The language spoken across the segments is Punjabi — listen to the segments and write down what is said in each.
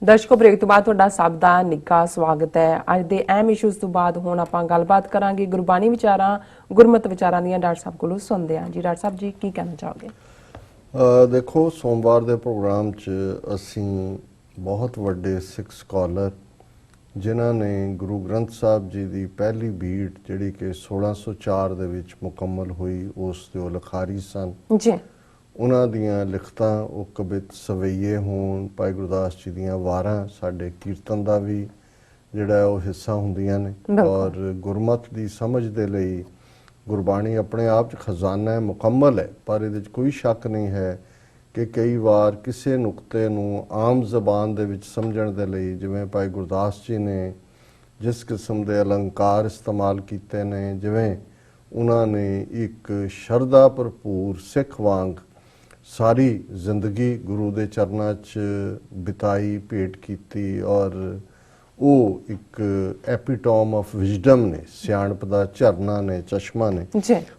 ਦਰਸ਼ਕੋ ਬ੍ਰੇਕ ਤੋਂ ਬਾਅਦ ਤੁਹਾਡਾ ਸਭ ਦਾ ਨਿੱਘਾ ਸਵਾਗਤ ਹੈ। ਅੱਜ ਦੇ ਅਹਿਮ ਇਸ਼ੂਜ਼ ਤੋਂ ਬਾਅਦ ਹੁਣ ਆਪਾਂ ਗੱਲਬਾਤ ਕਰਾਂਗੇ ਗੁਰਬਾਣੀ ਵਿਚਾਰਾਂ ਗੁਰਮਤ ਵਿਚਾਰਾਂ ਦੀਆਂ। ਡਾਕਟਰ ਸਾਹਿਬ ਕੋਲੋਂ ਸੁਣਦੇ ਹਾਂ ਜੀ। ਡਾਕਟਰ ਸਾਹਿਬ ਜੀ ਕੀ ਕਹਿਣਾ ਚਾਹੋਗੇ? ਦੇਖੋ, ਸੋਮਵਾਰ ਦੇ ਪ੍ਰੋਗਰਾਮ 'ਚ ਅਸੀਂ ਬਹੁਤ ਵੱਡੇ ਸਿੱਖ ਸਕਾਲਰ ਜਿਨ੍ਹਾਂ ਨੇ ਗੁਰੂ ਗ੍ਰੰਥ ਸਾਹਿਬ ਜੀ ਦੀ ਪਹਿਲੀ ਬੀਟ ਜਿਹੜੀ ਕਿ 1604 ਦੇ ਵਿੱਚ ਮੁਕੰਮਲ ਹੋਈ ਉਸ ਦੇ ਉਹ ਲਿਖਾਰੀ ਸਨ ਜੀ। ਉਹਨਾਂ ਦੀਆਂ ਲਿਖਤਾਂ ਉਹ ਕਵਿਤ ਸਵਈਏ ਹੋਣ, ਭਾਈ ਗੁਰਦਾਸ ਜੀ ਦੀਆਂ ਵਾਰਾਂ ਸਾਡੇ ਕੀਰਤਨ ਦਾ ਵੀ ਜਿਹੜਾ ਉਹ ਹਿੱਸਾ ਹੁੰਦੀਆਂ ਨੇ। ਔਰ ਗੁਰਮਤ ਦੀ ਸਮਝ ਦੇ ਲਈ ਗੁਰਬਾਣੀ ਆਪਣੇ ਆਪ 'ਚ ਖਜ਼ਾਨਾ ਹੈ, ਮੁਕੰਮਲ ਹੈ, ਪਰ ਇਹਦੇ 'ਚ ਕੋਈ ਸ਼ੱਕ ਨਹੀਂ ਹੈ ਕਿ ਕਈ ਵਾਰ ਕਿਸੇ ਨੁਕਤੇ ਨੂੰ ਆਮ ਜ਼ਬਾਨ ਦੇ ਵਿੱਚ ਸਮਝਣ ਦੇ ਲਈ ਜਿਵੇਂ ਭਾਈ ਗੁਰਦਾਸ ਜੀ ਨੇ ਜਿਸ ਕਿਸਮ ਦੇ ਅਲੰਕਾਰ ਇਸਤੇਮਾਲ ਕੀਤੇ ਨੇ, ਜਿਵੇਂ ਉਹਨਾਂ ਨੇ ਇੱਕ ਸ਼ਰਧਾ ਭਰਪੂਰ ਸਿੱਖ ਵਾਂਗ ਸਾਰੀ ਜ਼ਿੰਦਗੀ ਗੁਰੂ ਦੇ ਚਰਨਾਂ 'ਚ ਬਿਤਾਈ, ਭੇਟ ਕੀਤੀ, ਔਰ ਉਹ ਇੱਕ ਐਪੀਟੋਮ ਆਫ ਵਿਜ਼ਡਮ ਨੇ, ਸਿਆਣਪ ਦਾ ਝਰਨਾ ਨੇ, ਚਸ਼ਮਾ ਨੇ।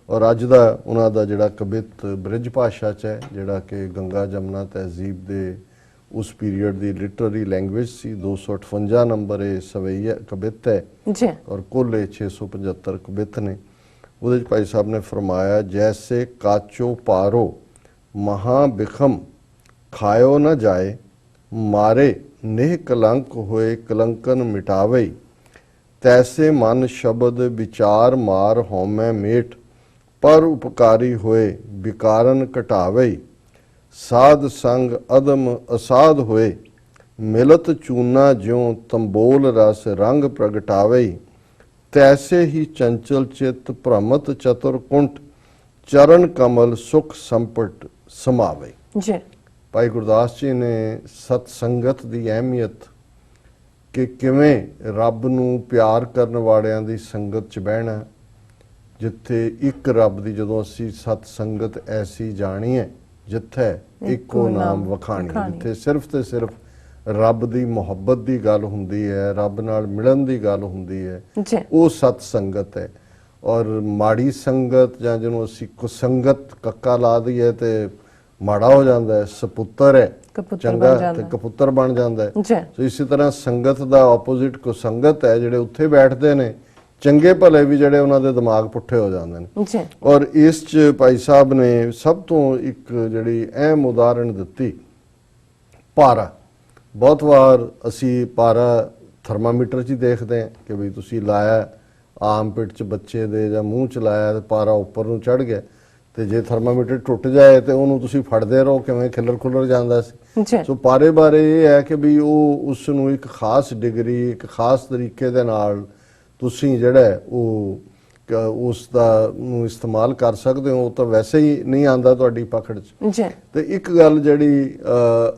ਔਰ ਅੱਜ ਦਾ ਉਹਨਾਂ ਦਾ ਜਿਹੜਾ ਕਵਿਤ ਬ੍ਰਿਜ ਭਾਸ਼ਾ 'ਚ ਹੈ, ਜਿਹੜਾ ਕਿ ਗੰਗਾ ਜਮਨਾ ਤਹਿਜ਼ੀਬ ਦੇ ਉਸ ਪੀਰੀਅਡ ਦੀ ਲਿਟਰਰੀ ਲੈਂਗੁਏਜ ਸੀ। 258 ਨੰਬਰ ਇਹ ਸਵਈਆ ਕਵਿਤ ਹੈ ਔਰ ਕੁੱਲ 675 ਕਵਿਤ ਨੇ। ਉਹਦੇ 'ਚ ਭਾਈ ਸਾਹਿਬ ਨੇ ਫਰਮਾਇਆ, ਜੈਸੇ ਕਾਚੋ ਪਾਰੋ ਮਹਾ ਬਿਖਮ ਖਾਇਓ ਨਾ ਜਾਏ, ਮਾਰੇ नेह कलंक होए कलंकन मिटावे, तैसे मन शब्द विचार मार होमै मेट, पर उपकारी होए विकारन घटावे, साध संग अदम असाध होए, मिलत चूना ज्यों तंबोल रस रंग प्रगटावे, तैसे ही चंचल चित भ्रमत चतुर कुंठ, चरण कमल सुख संपट समावे। ਭਾਈ ਗੁਰਦਾਸ ਜੀ ਨੇ ਸਤ ਸੰਗਤ ਦੀ ਅਹਿਮੀਅਤ ਕਿ ਕਿਵੇਂ ਰੱਬ ਨੂੰ ਪਿਆਰ ਕਰਨ ਵਾਲਿਆਂ ਦੀ ਸੰਗਤ 'ਚ ਬਹਿਣਾ, ਜਿੱਥੇ ਇੱਕ ਰੱਬ ਦੀ ਜਦੋਂ ਅਸੀਂ ਸਤ ਸੰਗਤ ਐਸੀ ਜਾਣੀ ਹੈ ਜਿੱਥੇ ਇੱਕੋ ਨਾਮ ਵਖਾਣੀ, ਜਿੱਥੇ ਸਿਰਫ ਤੇ ਸਿਰਫ ਰੱਬ ਦੀ ਮੁਹੱਬਤ ਦੀ ਗੱਲ ਹੁੰਦੀ ਹੈ, ਰੱਬ ਨਾਲ ਮਿਲਣ ਦੀ ਗੱਲ ਹੁੰਦੀ ਹੈ, ਉਹ ਸਤ ਸੰਗਤ ਹੈ। ਔਰ ਮਾੜੀ ਸੰਗਤ ਜਾਂ ਜਿਹਨੂੰ ਅਸੀਂ ਕੁਸੰਗਤ ਕੱਕਾ ਲਾ ਦਈਏ ਤੇ ਮਾੜਾ ਹੋ ਜਾਂਦਾ ਹੈ, ਸਪੁੱਤਰ ਹੈ, ਚੰਗਾ ਤੇ ਕਪੁੱਤਰ ਬਣ ਜਾਂਦਾ ਹੈ। ਸੋ ਇਸੇ ਤਰ੍ਹਾਂ ਸੰਗਤ ਦਾ ਆਪੋਜ਼ਿਟ ਕੁਸੰਗਤ ਹੈ, ਜਿਹੜੇ ਉੱਥੇ ਬੈਠਦੇ ਨੇ ਚੰਗੇ ਭਲੇ ਵੀ ਜਿਹੜੇ ਉਹਨਾਂ ਦੇ ਦਿਮਾਗ ਪੁੱਠੇ ਹੋ ਜਾਂਦੇ ਨੇ। ਔਰ ਇਸ 'ਚ ਭਾਈ ਸਾਹਿਬ ਨੇ ਸਭ ਤੋਂ ਇੱਕ ਜਿਹੜੀ ਅਹਿਮ ਉਦਾਹਰਣ ਦਿੱਤੀ, ਪਾਰਾ। ਬਹੁਤ ਵਾਰ ਅਸੀਂ ਪਾਰਾ ਥਰਮਾਮੀਟਰ 'ਚ ਹੀ ਦੇਖਦੇ ਹਾਂ ਕਿ ਵੀ ਤੁਸੀਂ ਲਾਇਆ ਆਮ ਪਿੱਟ 'ਚ ਬੱਚੇ ਦੇ ਜਾਂ ਮੂੰਹ 'ਚ ਲਾਇਆ ਤੇ ਪਾਰਾ ਉੱਪਰ ਨੂੰ ਚੜ੍ਹ ਗਿਆ, ਤੇ ਜੇ ਥਰਮਾਮੀਟਰ ਟੁੱਟ ਜਾਏ ਤੇ ਉਹਨੂੰ ਤੁਸੀਂ ਫੜਦੇ ਰਹੋ, ਕਿਵੇਂ ਖਿੱਲਰ ਖੁੱਲਰ ਜਾਂਦਾ ਸੀ। ਸੋ ਪਾਰੇ ਬਾਰੇ ਇਹ ਹੈ ਕਿ ਵੀ ਉਹ ਉਸ ਨੂੰ ਇੱਕ ਖਾਸ ਡਿਗਰੀ, ਇੱਕ ਖਾਸ ਤਰੀਕੇ ਦੇ ਨਾਲ ਤੁਸੀਂ ਜਿਹੜਾ ਉਹ ਉਸ ਦਾ ਨੂੰ ਇਸਤੇਮਾਲ ਕਰ ਸਕਦੇ ਹੋ। ਉਹ ਤਾਂ ਵੈਸੇ ਹੀ ਨਹੀਂ ਆਉਂਦਾ ਤੁਹਾਡੀ ਪਕੜ 'ਚ। ਤੇ ਇੱਕ ਗੱਲ ਜਿਹੜੀ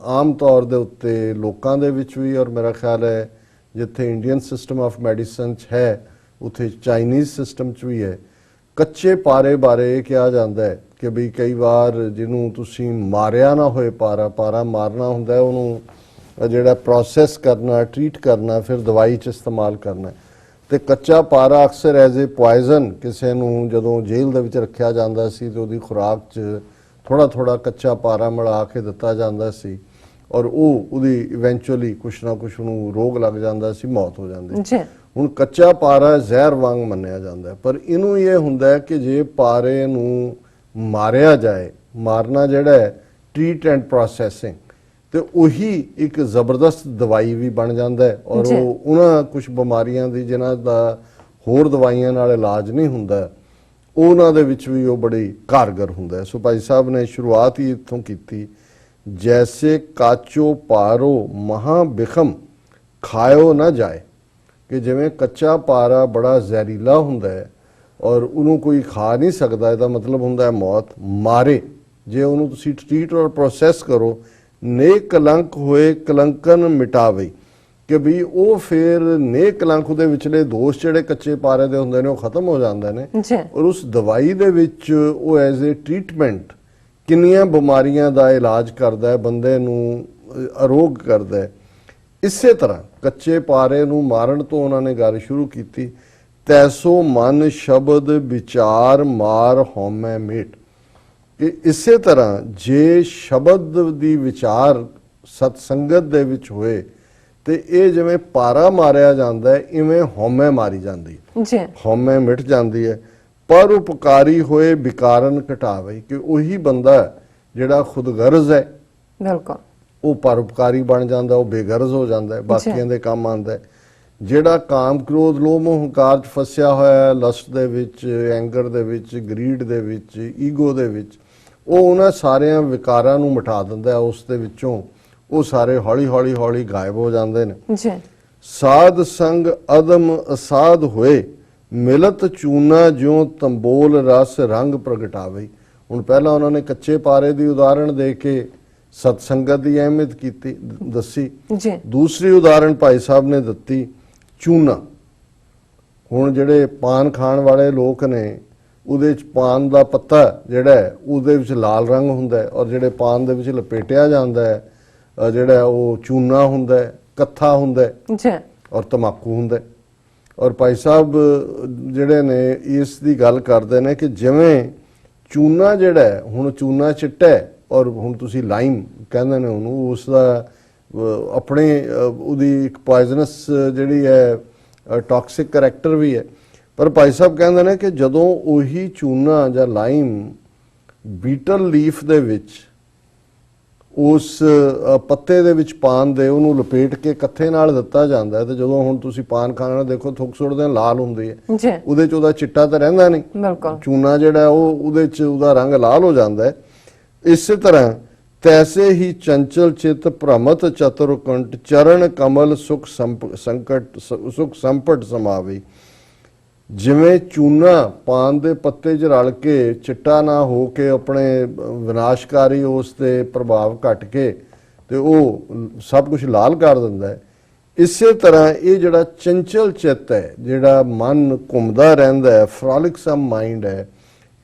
ਆਮ ਤੌਰ ਦੇ ਉੱਤੇ ਲੋਕਾਂ ਦੇ ਵਿੱਚ ਵੀ, ਔਰ ਮੇਰਾ ਖਿਆਲ ਹੈ ਜਿੱਥੇ ਇੰਡੀਅਨ ਸਿਸਟਮ ਆਫ ਮੈਡੀਸਨ 'ਚ ਹੈ ਉੱਥੇ ਚਾਈਨੀਜ਼ ਸਿਸਟਮ 'ਚ ਵੀ ਹੈ, ਕੱਚੇ ਪਾਰੇ ਬਾਰੇ ਇਹ ਕਿਹਾ ਜਾਂਦਾ ਹੈ ਕਿ ਵੀ ਕਈ ਵਾਰ ਜਿਹਨੂੰ ਤੁਸੀਂ ਮਾਰਿਆ ਨਾ ਹੋਏ, ਪਾਰਾ ਮਾਰਨਾ ਹੁੰਦਾ ਹੈ, ਉਹਨੂੰ ਜਿਹੜਾ ਪ੍ਰੋਸੈਸ ਕਰਨਾ, ਟਰੀਟ ਕਰਨਾ, ਫਿਰ ਦਵਾਈ 'ਚ ਇਸਤੇਮਾਲ ਕਰਨਾ। ਤੇ ਕੱਚਾ ਪਾਰਾ ਅਕਸਰ ਐਜ਼ ਏ ਪੁਆਇਜ਼ਨ ਕਿਸੇ ਨੂੰ ਜਦੋਂ ਜੇਲ੍ਹ ਦੇ ਵਿੱਚ ਰੱਖਿਆ ਜਾਂਦਾ ਸੀ ਤੇ ਉਹਦੀ ਖੁਰਾਕ 'ਚ ਥੋੜਾ ਕੱਚਾ ਪਾਰਾ ਮਿਲਾ ਕੇ ਦਿੱਤਾ ਜਾਂਦਾ ਸੀ, ਔਰ ਉਹਦੀ ਇਵੈਂਚੁਅਲੀ ਕੁਛ ਨਾ ਕੁਛ ਉਹਨੂੰ ਰੋਗ ਲੱਗ ਜਾਂਦਾ ਸੀ, ਮੌਤ ਹੋ ਜਾਂਦੀ। ਹੁਣ ਕੱਚਾ ਪਾਰਾ ਜ਼ਹਿਰ ਵਾਂਗ ਮੰਨਿਆ ਜਾਂਦਾ ਹੈ, ਪਰ ਇਹਨੂੰ ਇਹ ਹੁੰਦਾ ਹੈ ਕਿ ਜੇ ਪਾਰੇ ਨੂੰ ਮਾਰਿਆ ਜਾਏ, ਮਾਰਨਾ ਜਿਹੜਾ ਹੈ ਟ੍ਰੀਟ ਐਂਡ ਪ੍ਰੋਸੈਸਿੰਗ, ਤੇ ਉਹੀ ਇੱਕ ਜ਼ਬਰਦਸਤ ਦਵਾਈ ਵੀ ਬਣ ਜਾਂਦਾ ਹੈ। ਔਰ ਉਹ ਉਹਨਾਂ ਕੁਝ ਬਿਮਾਰੀਆਂ ਦੀ ਜਿਨ੍ਹਾਂ ਦਾ ਹੋਰ ਦਵਾਈਆਂ ਨਾਲ ਇਲਾਜ ਨਹੀਂ ਹੁੰਦਾ, ਉਹਨਾਂ ਦੇ ਵਿੱਚ ਵੀ ਉਹ ਬੜੀ ਕਾਰਗਰ ਹੁੰਦਾ ਹੈ। ਸੋ ਭਾਈ ਸਾਹਿਬ ਨੇ ਸ਼ੁਰੂਆਤ ਹੀ ਇੱਥੋਂ ਕੀਤੀ, ਜੈਸੇ ਕਾਚੋ ਪਾਰੋ ਮਹਾ ਬਿਖਮ ਖਾਇਓ ਨਾ ਜਾਏ, ਕਿ ਜਿਵੇਂ ਕੱਚਾ ਪਾਰਾ ਬੜਾ ਜ਼ਹਿਰੀਲਾ ਹੁੰਦਾ ਹੈ ਔਰ ਉਹਨੂੰ ਕੋਈ ਖਾ ਨਹੀਂ ਸਕਦਾ, ਇਹਦਾ ਮਤਲਬ ਹੁੰਦਾ ਹੈ ਮੌਤ। ਮਾਰੇ, ਜੇ ਉਹਨੂੰ ਤੁਸੀਂ ਟ੍ਰੀਟ ਔਰ ਪ੍ਰੋਸੈਸ ਕਰੋ, ਨੇਕ ਕਲੰਕ ਹੋਏ ਕਲੰਕਨ ਮਿਟਾਵੇ, ਕਿ ਵੀ ਉਹ ਫਿਰ ਨੇਕ ਕਲੰਕ ਦੇ ਵਿਚਲੇ ਦੋਸ਼ ਜਿਹੜੇ ਕੱਚੇ ਪਾਰੇ ਦੇ ਹੁੰਦੇ ਨੇ ਉਹ ਖਤਮ ਹੋ ਜਾਂਦੇ ਨੇ। ਔਰ ਉਸ ਦਵਾਈ ਦੇ ਵਿੱਚ ਉਹ ਐਜ਼ ਏ ਟ੍ਰੀਟਮੈਂਟ ਕਿੰਨੀਆਂ ਬਿਮਾਰੀਆਂ ਦਾ ਇਲਾਜ ਕਰਦਾ ਹੈ, ਬੰਦੇ ਨੂੰ ਅਰੋਗ ਕਰਦਾ ਹੈ। ਇਸੇ ਤਰ੍ਹਾਂ ਕੱਚੇ ਪਾਰੇ ਨੂੰ ਮਾਰਨ ਤੋਂ ਉਹਨਾਂ ਨੇ ਗੱਲ ਸ਼ੁਰੂ ਕੀਤੀ, ਤੈਸੋ ਮਨ ਸ਼ਬਦ ਵਿਚਾਰ ਮਾਰ ਹਉਮੈ ਮੇਟ, ਕਿ ਇਸੇ ਤਰ੍ਹਾਂ ਜੇ ਸ਼ਬਦ ਦੀ ਵਿਚਾਰ ਸਤ ਸੰਗਤ ਦੇ ਵਿੱਚ ਹੋਏ ਤੇ ਇਹ ਜਿਵੇਂ ਪਾਰਾ ਮਾਰਿਆ ਜਾਂਦਾ ਹੈ ਇਵੇਂ ਹਉਮੈ ਮਾਰੀ ਜਾਂਦੀ ਹੈ। ਜੀ ਹਉਮੈ ਮਿਟ ਜਾਂਦੀ ਹੈ। ਪਰ ਉਪਕਾਰੀ ਹੋਏ ਵਿਕਾਰਨ ਘਟਾਵੇ, ਕਿ ਉਹੀ ਬੰਦਾ ਜਿਹੜਾ ਖੁਦਗਰਜ਼ ਹੈ ਬਿਲਕੁਲ ਉਹ ਪਰਉਪਕਾਰੀ ਬਣ ਜਾਂਦਾ, ਉਹ ਬੇਗਰਜ਼ ਹੋ ਜਾਂਦਾ ਹੈ, ਬਾਕੀਆਂ ਦੇ ਕੰਮ ਆਉਂਦਾ ਹੈ। ਜਿਹੜਾ ਕਾਮ ਕ੍ਰੋਧ ਲੋਭ ਮੋਹ ਹੰਕਾਰ 'ਚ ਫਸਿਆ ਹੋਇਆ ਹੈ, ਲਸਟ ਦੇ ਵਿੱਚ, ਐਂਗਰ ਦੇ ਵਿੱਚ, ਗਰੀਡ ਦੇ ਵਿੱਚ, ਈਗੋ ਦੇ ਵਿੱਚ, ਉਹ ਉਹਨਾਂ ਸਾਰਿਆਂ ਵਿਕਾਰਾਂ ਨੂੰ ਮਿਟਾ ਦਿੰਦਾ ਹੈ। ਉਸ ਦੇ ਵਿੱਚੋਂ ਉਹ ਸਾਰੇ ਹੌਲੀ ਹੌਲੀ ਹੌਲੀ ਗਾਇਬ ਹੋ ਜਾਂਦੇ ਨੇ। ਜੀ ਸਾਧ ਸੰਗ ਅਦਮ ਅਸਾਧ ਹੋਏ, ਮਿਲਤ ਚੂਨਾ ਜਿਉ ਤੰਬੋਲ ਰਸ ਰੰਗ ਪ੍ਰਗਟਾਵੇ। ਹੁਣ ਪਹਿਲਾਂ ਉਹਨਾਂ ਨੇ ਕੱਚੇ ਪਾਰੇ ਦੀ ਉਦਾਹਰਣ ਦੇ ਕੇ ਸਤਸੰਗਤ ਦੀ ਅਹਿਮੀਅਤ ਕੀਤੀ ਦੱਸੀ। ਜੀ ਦੂਸਰੀ ਉਦਾਹਰਣ ਭਾਈ ਸਾਹਿਬ ਨੇ ਦਿੱਤੀ ਚੂਨਾ। ਹੁਣ ਜਿਹੜੇ ਪਾਨ ਖਾਣ ਵਾਲੇ ਲੋਕ ਨੇ ਉਹਦੇ ਚ ਪਾਨ ਦਾ ਪੱਤਾ ਜਿਹੜਾ ਹੈ ਉਹਦੇ ਵਿੱਚ ਲਾਲ ਰੰਗ ਹੁੰਦਾ ਹੈ, ਔਰ ਜਿਹੜੇ ਪਾਨ ਦੇ ਵਿੱਚ ਲਪੇਟਿਆ ਜਾਂਦਾ ਹੈ ਜਿਹੜਾ ਉਹ ਚੂਨਾ ਹੁੰਦਾ ਹੈ, ਕੱਥਾ ਹੁੰਦਾ ਹੈ, ਜੀ ਔਰ ਤਮਾਕੂ ਹੁੰਦਾ ਹੈ। ਔਰ ਭਾਈ ਸਾਹਿਬ ਜਿਹੜੇ ਨੇ ਇਸ ਦੀ ਗੱਲ ਕਰਦੇ ਨੇ ਕਿ ਜਿਵੇਂ ਚੂਨਾ ਜਿਹੜਾ ਹੈ, ਹੁਣ ਚੂਨਾ ਚਿੱਟਾ ਹੈ ਔਰ ਹੁਣ ਤੁਸੀਂ ਲਾਈਮ ਕਹਿੰਦੇ ਨੇ ਉਹਨੂੰ, ਉਸ ਦਾ ਆਪਣੇ ਉਹਦੀ ਇੱਕ ਪੋਇਜ਼ਨਸ ਜਿਹੜੀ ਹੈ ਟੌਕਸਿਕ ਕਰੈਕਟਰ ਵੀ ਹੈ। ਪਰ ਭਾਈ ਸਾਹਿਬ ਕਹਿੰਦੇ ਨੇ ਕਿ ਜਦੋਂ ਉਹੀ ਚੂਨਾ ਜਾਂ ਲਾਈਮ ਬੀਟਲ ਲੀਫ ਦੇ ਵਿੱਚ ਉਸ ਪੱਤੇ ਦੇ ਵਿੱਚ ਪਾਨ ਦੇ ਉਹਨੂੰ ਲਪੇਟ ਕੇ ਕੱਥੇ ਨਾਲ ਦਿੱਤਾ ਜਾਂਦਾ ਹੈ, ਤੇ ਜਦੋਂ ਹੁਣ ਤੁਸੀਂ ਪਾਨ ਖਾਣਾ ਦੇਖੋ ਥੁੱਕ ਸੁੱਟਦੇ ਲਾਲ ਹੁੰਦੀ ਹੈ, ਜੀ ਉਹਦੇ ਚ ਉਹਦਾ ਚਿੱਟਾ ਤਾਂ ਰਹਿੰਦਾ ਨਹੀਂ, ਬਿਲਕੁਲ ਚੂਨਾ ਜਿਹੜਾ ਉਹ ਉਹਦੇ ਚ ਉਹਦਾ ਰੰਗ ਲਾਲ ਹੋ ਜਾਂਦਾ ਹੈ। ਇਸੇ ਤਰ੍ਹਾਂ ਤੈਸੇ ਹੀ ਚੰਚਲ ਚਿਤ ਭ੍ਰਮਤ ਚਤੁਰ ਕੰਟ ਚਰਨ ਕਮਲ ਸੁਖ ਸੰਪਟ ਸਮਾਵੇ। ਜਿਵੇਂ ਚੂਨਾ ਪਾਨ ਦੇ ਪੱਤੇ 'ਚ ਰਲ ਕੇ ਚਿੱਟਾ ਨਾ ਹੋ ਕੇ ਆਪਣੇ ਵਿਨਾਸ਼ਕਾਰੀ ਉਸ ਦੇ ਪ੍ਰਭਾਵ ਘਟ ਕੇ ਤੇ ਉਹ ਸਭ ਕੁਝ ਲਾਲ ਕਰ ਦਿੰਦਾ ਹੈ, ਇਸੇ ਤਰ੍ਹਾਂ ਇਹ ਜਿਹੜਾ ਚੰਚਲ ਚਿੱਤ ਹੈ, ਜਿਹੜਾ ਮਨ ਘੁੰਮਦਾ ਰਹਿੰਦਾ ਹੈ, ਫ੍ਰੋਲਿਕਸਮ ਮਾਈਂਡ ਹੈ,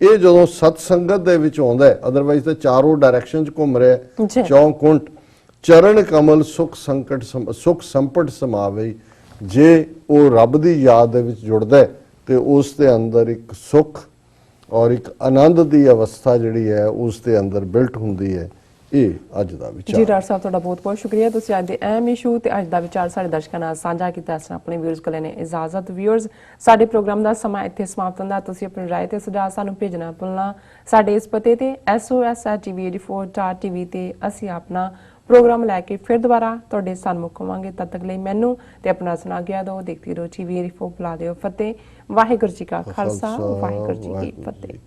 ਇਹ ਜਦੋਂ ਸਤ ਸੰਗਤ ਦੇ ਵਿੱਚ ਆਉਂਦਾ ਹੈ, ਅਦਰਵਾਈਜ਼ ਤਾਂ ਚਾਰੋਂ ਡਾਇਰੈਕਸ਼ਨ 'ਚ ਘੁੰਮ ਰਿਹਾ, ਚੌਂਕੁੰਟ ਚਰਨ ਕਮਲ ਸੁਖ ਸੰਪਟ ਸਮਾਵੇ। ਜੇ ਉਹ ਰੱਬ ਦੀ ਯਾਦ ਦੇ ਵਿੱਚ ਜੁੜਦਾ ਹੈ ਤੇ ਉਸ ਦੇ ਅੰਦਰ ਇੱਕ ਸੁਖ ਔਰ ਇੱਕ ਆਨੰਦ ਦੀ ਅਵਸਥਾ ਜਿਹੜੀ ਹੈ ਉਸ ਦੇ ਅੰਦਰ ਬਿਲਟ ਹੁੰਦੀ ਹੈ। ਇਹ ਅੱਜ ਦਾ ਵਿਚਾਰ। ਜੀ ਡਾਕਟਰ ਸਾਹਿਬ ਤੁਹਾਡਾ ਬਹੁਤ ਬਹੁਤ ਸ਼ੁਕਰੀਆ, ਤੁਸੀਂ ਅੱਜ ਦੇ ਅਹਿਮ ਇਸ਼ੂ ਤੇ ਅੱਜ ਦਾ ਵਿਚਾਰ ਸਾਡੇ ਦਰਸ਼ਕਾਂ ਨਾਲ ਸਾਂਝਾ ਕੀਤਾ। ਇਸ ਆਪਣੇ ਵਿਊਅਰਸ ਕੋਲ ਨੇ ਇਜਾਜ਼ਤ। ਵਿਊਅਰਸ, ਸਾਡੇ ਪ੍ਰੋਗਰਾਮ ਦਾ ਸਮਾਂ ਇੱਥੇ ਸਮਾਪਤ ਹੁੰਦਾ। ਤੁਸੀਂ ਆਪਣੀ ਰਾਏ ਤੇ ਸੁਝਾਅ ਸਾਨੂੰ ਭੇਜਣਾ ਭੁੱਲਣਾ। ਸਾਡੇ ਇਸ ਪਤੇ ਤੇ SOS@tv84.tv ਤੇ ਅਸੀਂ ਆਪਣਾ ਪ੍ਰੋਗਰਾਮ ਲੈ ਕੇ ਫਿਰ ਦੁਬਾਰਾ ਤੁਹਾਡੇ ਸਾਹਮਣੇ ਆਵਾਂਗੇ। ਤਦ ਤੱਕ ਲਈ ਮੈਨੂੰ ਤੇ ਆਪਣਾ ਸੁਣਾ ਗਿਆ ਦੋ ਦੇਖਦੀ ਰਹੋ TV84 ਬੁਲਾ ਦਿਓ ਫਤਿਹ। ਵਾਹਿਗੁਰੂ ਜੀ ਕਾ ਖਾਲਸਾ, ਵਾਹਿਗੁਰੂ ਜੀ ਕੀ ਫਤਿਹ।